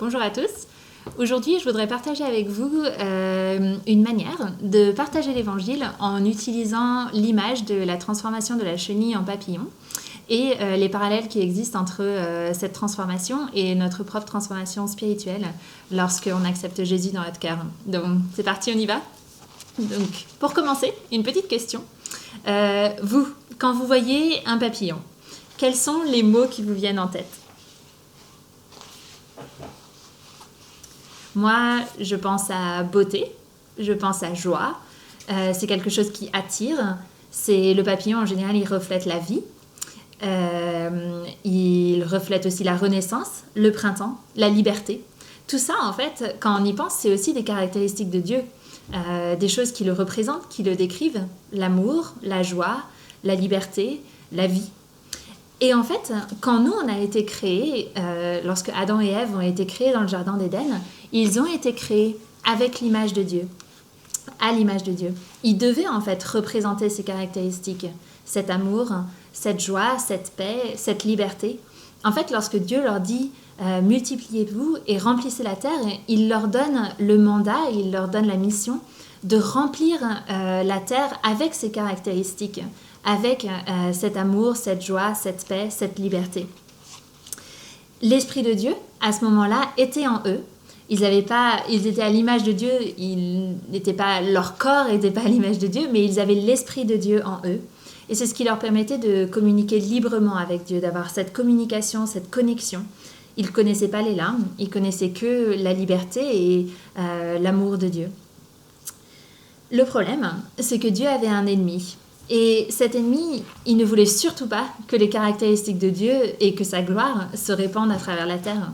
Bonjour à tous. Aujourd'hui, je voudrais partager avec vous une manière de partager l'Évangile en utilisant l'image de la transformation de la chenille en papillon et les parallèles qui existent entre cette transformation et notre propre transformation spirituelle lorsqu'on accepte Jésus dans notre cœur. Donc, c'est parti, on y va. Donc, pour commencer, une petite question. Vous, quand vous voyez un papillon, quels sont les mots qui vous viennent en tête ? Moi, je pense à beauté, je pense à joie. C'est quelque chose qui attire. Le papillon, en général, il reflète la vie. Il reflète aussi la renaissance, le printemps, la liberté. Tout ça, en fait, quand on y pense, c'est aussi des caractéristiques de Dieu. Des choses qui le représentent, qui le décrivent. L'amour, la joie, la liberté, la vie. Et en fait, quand nous, on a été créés, lorsque Adam et Ève ont été créés dans le Jardin d'Éden, ils ont été créés avec l'image de Dieu, à l'image de Dieu. Ils devaient en fait représenter ces caractéristiques, cet amour, cette joie, cette paix, cette liberté. En fait, lorsque Dieu leur dit « multipliez-vous et remplissez la terre », il leur donne le mandat, il leur donne la mission de remplir la terre avec ces caractéristiques, avec cet amour, cette joie, cette paix, cette liberté. L'Esprit de Dieu, à ce moment-là, était en eux. Ils étaient à l'image de Dieu, leur corps n'était pas à l'image de Dieu, mais ils avaient l'Esprit de Dieu en eux. Et c'est ce qui leur permettait de communiquer librement avec Dieu, d'avoir cette communication, cette connexion. Ils ne connaissaient pas les larmes, ils connaissaient que la liberté et l'amour de Dieu. Le problème, c'est que Dieu avait un ennemi. Et cet ennemi, il ne voulait surtout pas que les caractéristiques de Dieu et que sa gloire se répandent à travers la terre.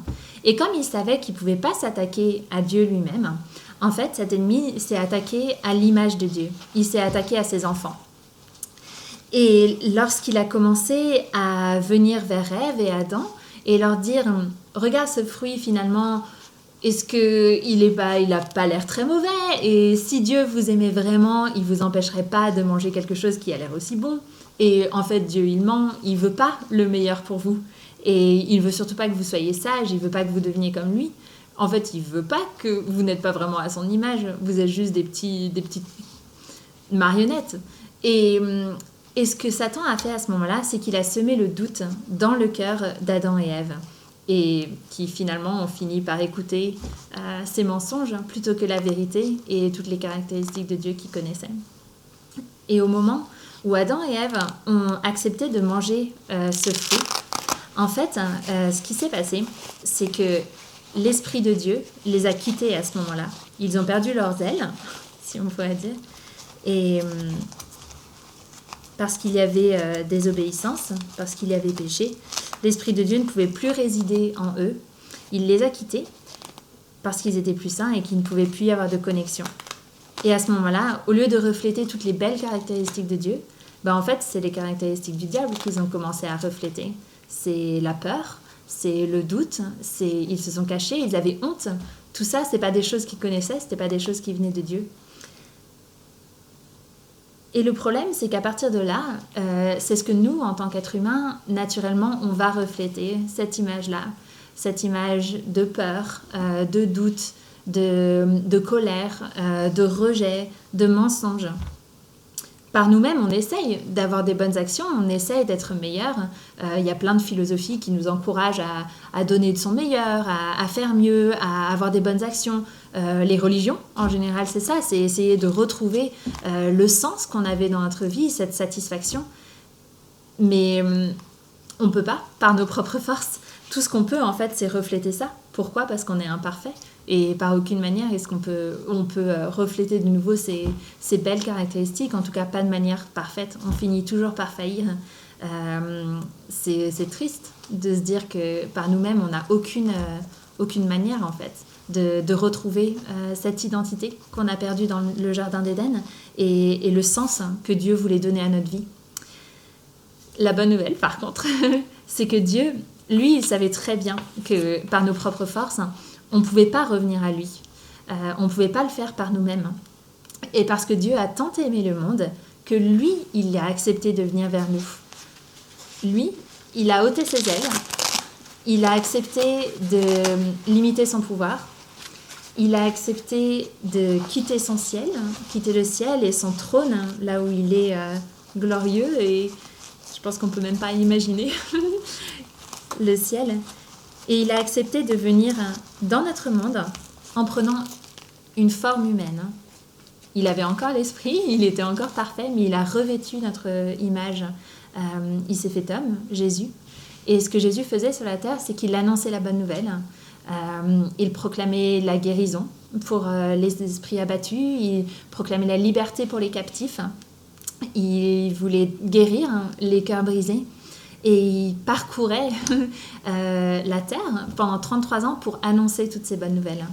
Et comme il savait qu'il ne pouvait pas s'attaquer à Dieu lui-même, en fait, cet ennemi s'est attaqué à l'image de Dieu. Il s'est attaqué à ses enfants. Et lorsqu'il a commencé à venir vers Ève et Adam et leur dire « Regarde ce fruit finalement, est-ce qu'il n'a pas l'air très mauvais? Et si Dieu vous aimait vraiment, il ne vous empêcherait pas de manger quelque chose qui a l'air aussi bon. Et en fait, Dieu, il ment, il ne veut pas le meilleur pour vous. Et il ne veut surtout pas que vous soyez sage, il ne veut pas que vous deveniez comme lui. En fait, il ne veut pas que vous n'êtes pas vraiment à son image. Vous êtes juste des petites marionnettes. Et ce que Satan a fait à ce moment-là, c'est qu'il a semé le doute dans le cœur d'Adam et Ève. Et qui finalement ont fini par écouter ces mensonges plutôt que la vérité et toutes les caractéristiques de Dieu qu'ils connaissaient. Et au moment où Adam et Ève ont accepté de manger ce fruit, en fait, ce qui s'est passé, c'est que l'Esprit de Dieu les a quittés à ce moment-là. Ils ont perdu leurs ailes, si on pourrait dire, et parce qu'il y avait désobéissance, parce qu'il y avait péché, l'Esprit de Dieu ne pouvait plus résider en eux. Il les a quittés parce qu'ils étaient plus saints et qu'il ne pouvait plus y avoir de connexion. Et à ce moment-là, au lieu de refléter toutes les belles caractéristiques de Dieu, en fait, c'est les caractéristiques du diable qu'ils ont commencé à refléter. C'est la peur, c'est le doute, ils se sont cachés, ils avaient honte. Tout ça, ce n'est pas des choses qu'ils connaissaient, ce n'était pas des choses qui venaient de Dieu. Et le problème, c'est qu'à partir de là, c'est ce que nous, en tant qu'êtres humains, naturellement, on va refléter, cette image-là, cette image de peur, de doute, de colère, de rejet, de mensonge. Par nous-mêmes, on essaye d'avoir des bonnes actions, on essaye d'être meilleurs. Il y a plein de philosophies qui nous encouragent à donner de son meilleur, à faire mieux, à avoir des bonnes actions. Les religions, en général, c'est ça, c'est essayer de retrouver le sens qu'on avait dans notre vie, cette satisfaction. Mais on ne peut pas, par nos propres forces. Tout ce qu'on peut, en fait, c'est refléter ça. Pourquoi ? Parce qu'on est imparfait. Et par aucune manière est-ce qu'on peut refléter de nouveau ces belles caractéristiques, en tout cas pas de manière parfaite. On finit toujours par faillir. C'est triste de se dire que par nous-mêmes, on n'a aucune manière, en fait, de retrouver cette identité qu'on a perdue dans le Jardin d'Éden et le sens que Dieu voulait donner à notre vie. La bonne nouvelle, par contre, c'est que Dieu, lui, il savait très bien que par nos propres forces, on ne pouvait pas revenir à lui. On ne pouvait pas le faire par nous-mêmes. Et parce que Dieu a tant aimé le monde que lui, il a accepté de venir vers nous. Lui, il a ôté ses ailes Il a accepté de limiter son pouvoir. Il a accepté de quitter son ciel, quitter le ciel et son trône, là où il est glorieux. Et je pense qu'on ne peut même pas imaginer le ciel. Et il a accepté de venir dans notre monde en prenant une forme humaine. Il avait encore l'esprit, il était encore parfait, mais il a revêtu notre image. Il s'est fait homme, Jésus. Et ce que Jésus faisait sur la terre, c'est qu'il annonçait la bonne nouvelle. Il proclamait la guérison pour les esprits abattus, il proclamait la liberté pour les captifs, il voulait guérir les cœurs brisés et il parcourait la terre pendant 33 ans pour annoncer toutes ces bonnes nouvelles.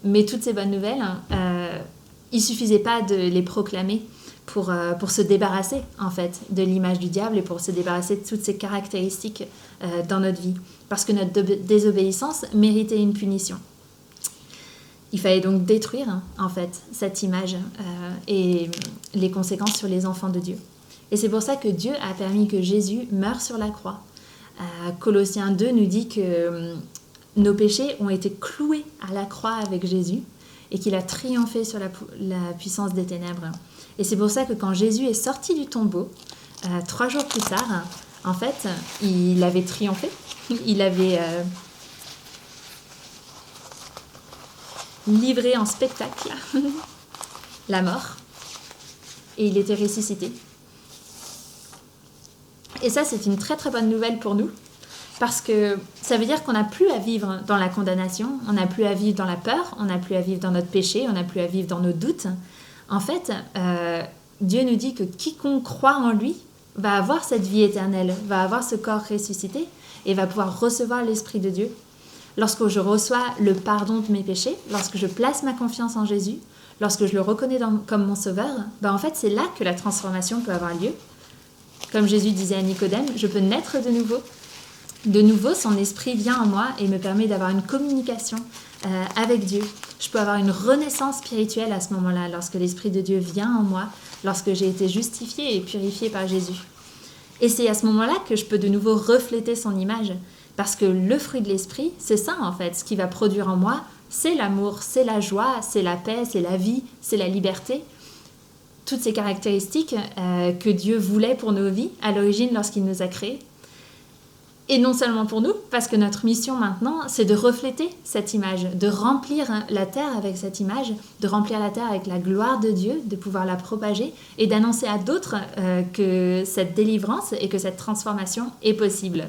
Mais toutes ces bonnes nouvelles, il ne suffisait pas de les proclamer pour se débarrasser en fait de l'image du diable et pour se débarrasser de toutes ces caractéristiques dans notre vie, parce que notre désobéissance méritait une punition. Il fallait donc détruire en fait cette image et les conséquences sur les enfants de Dieu. Et c'est pour ça que Dieu a permis que Jésus meure sur la croix. Colossiens 2 nous dit que nos péchés ont été cloués à la croix avec Jésus et qu'il a triomphé sur la puissance des ténèbres. Et c'est pour ça que quand Jésus est sorti du tombeau, 3 jours plus tard, en fait, il avait triomphé. Il avait livré en spectacle la mort et il était ressuscité. Et ça, c'est une très très bonne nouvelle pour nous parce que ça veut dire qu'on n'a plus à vivre dans la condamnation, on n'a plus à vivre dans la peur, on n'a plus à vivre dans notre péché, on n'a plus à vivre dans nos doutes. En fait, Dieu nous dit que quiconque croit en lui va avoir cette vie éternelle, va avoir ce corps ressuscité et va pouvoir recevoir l'Esprit de Dieu. Lorsque je reçois le pardon de mes péchés, lorsque je place ma confiance en Jésus, lorsque je le reconnais comme mon sauveur, en fait, c'est là que la transformation peut avoir lieu. Comme Jésus disait à Nicodème, je peux naître de nouveau. De nouveau, son esprit vient en moi et me permet d'avoir une communication avec Dieu. Je peux avoir une renaissance spirituelle à ce moment-là, lorsque l'Esprit de Dieu vient en moi, lorsque j'ai été justifiée et purifiée par Jésus. Et c'est à ce moment-là que je peux de nouveau refléter son image, parce que le fruit de l'Esprit, c'est ça en fait, ce qui va produire en moi, c'est l'amour, c'est la joie, c'est la paix, c'est la vie, c'est la liberté. Toutes ces caractéristiques que Dieu voulait pour nos vies à l'origine lorsqu'il nous a créés. Et non seulement pour nous, parce que notre mission maintenant, c'est de refléter cette image, de remplir la terre avec cette image, de remplir la terre avec la gloire de Dieu, de pouvoir la propager et d'annoncer à d'autres que cette délivrance et que cette transformation est possible.